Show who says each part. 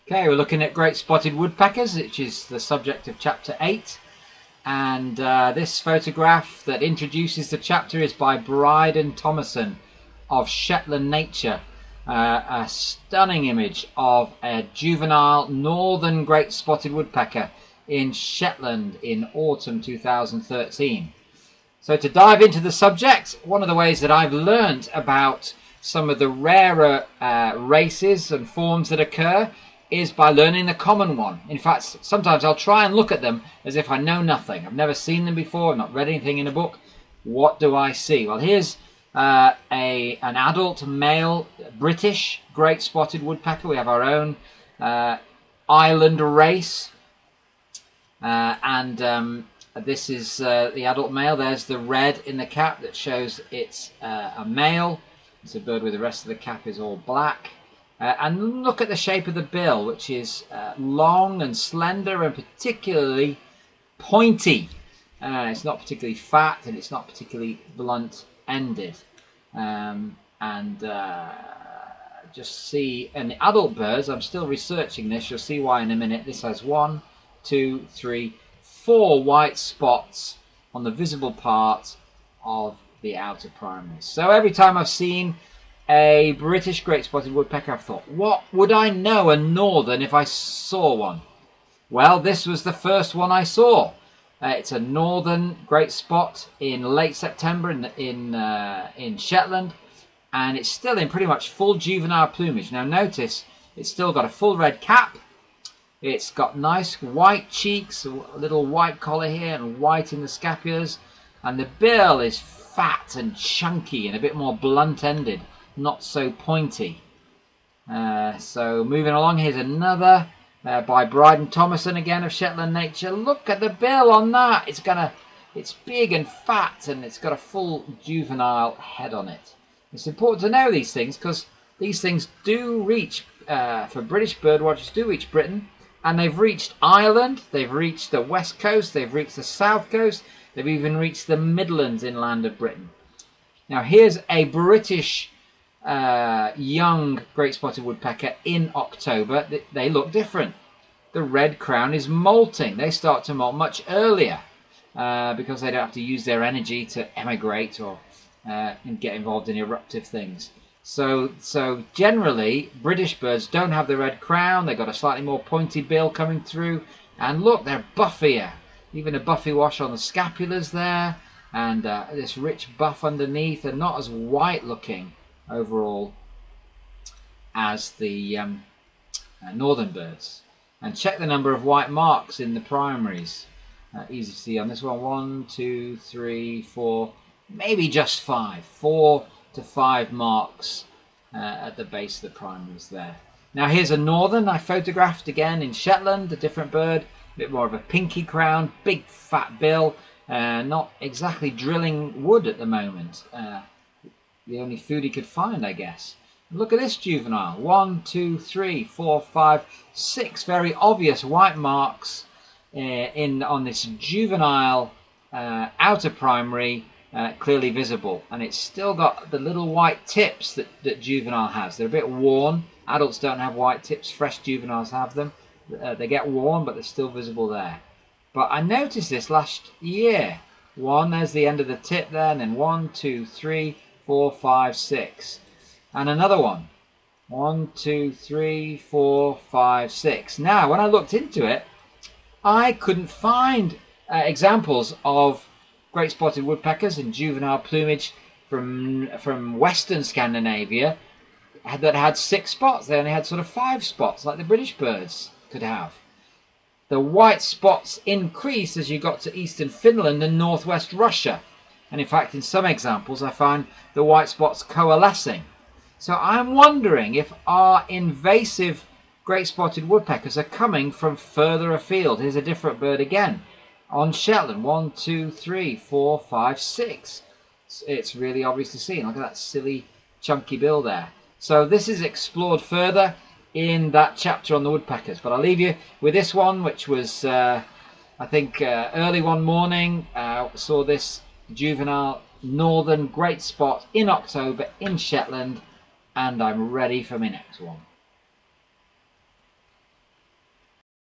Speaker 1: Okay, we're looking at great spotted woodpeckers, which is the subject of chapter 8. And this photograph that introduces the chapter is by Bride Thomason of Shetland Nature. A stunning image of a juvenile northern great spotted woodpecker in Shetland in autumn 2013. So to dive into the subject, one of the ways that I've learnt about some of the rarer races and forms that occur is by learning the common one. In fact, sometimes I'll try and look at them as if I know nothing. I've never seen them before, I've not read anything in a book. What do I see? Well, here's an adult male British great spotted woodpecker. We have our own island race. This is the adult male. There's the red in the cap that shows it's a male. It's a bird with the rest of the cap is all black. And look at the shape of the bill, which is long and slender and particularly pointy. It's not particularly fat and it's not particularly blunt-ended. Just see, and the adult birds, I'm still researching this, you'll see why in a minute. This has 1, 2, 3, 4 white spots on the visible part of the outer primaries. So every time I've seen a British great spotted woodpecker, I've thought, what would I know a northern if I saw one? Well, this was the first one I saw. It's a northern great spot in late September in Shetland, and it's still in pretty much full juvenile plumage. Now notice, it's still got a full red cap. It's got nice white cheeks, a little white collar here, and white in the scapulars, and the bill is fat and chunky and a bit more blunt-ended, not so pointy. So moving along, here's another by Bride Thomason again of Shetland Nature. Look at the bill on that. It's big and fat, and it's got a full juvenile head on it. It's important to know these things because these things do reach, for British birdwatchers, do reach Britain, and they've reached Ireland, they've reached the west coast, they've reached the south coast, they've even reached the Midlands inland of Britain. Now here's a British young great spotted woodpecker in October. They look different. The red crown is molting. They start to molt much earlier because they don't have to use their energy to emigrate or and get involved in eruptive things. So generally British birds don't have the red crown. They've got a slightly more pointy bill coming through, and look, they're buffier. Even a buffy wash on the scapulars there, and this rich buff underneath, and not as white looking overall as the northern birds. And check the number of white marks in the primaries. Easy to see on this one. 1, 2, 3, 4, maybe just 5. 4 to 5 marks at the base of the primaries there. Now here's a northern I photographed again in Shetland, a different bird, a bit more of a pinky crown, big fat bill, not exactly drilling wood at the moment. The only food he could find, I guess. Look at this juvenile. 1, 2, 3, 4, 5, 6 very obvious white marks on this juvenile outer primary, clearly visible. And it's still got the little white tips that juvenile has. They're a bit worn. Adults don't have white tips. Fresh juveniles have them. They get worn, but they're still visible there. But I noticed this last year. There's the end of the tip there, and then 1, 2, 3, 4, 5, 6. And another one. 1, 2, 3, 4, 5, 6. Now, when I looked into it, I couldn't find examples of great spotted woodpeckers in juvenile plumage from Western Scandinavia that had 6 spots. They only had sort of 5 spots, like the British birds could have. The white spots increased as you got to eastern Finland and northwest Russia. And in fact, in some examples, I find the white spots coalescing. So I'm wondering if our invasive great spotted woodpeckers are coming from further afield. Here's a different bird again on Shetland. 1, 2, 3, 4, 5, 6. It's really obvious to see. Look at that silly chunky bill there. So this is explored further in that chapter on the woodpeckers. But I'll leave you with this one, which was, I think, early one morning. Saw this juvenile northern great spot in October in Shetland, and I'm ready for my next one.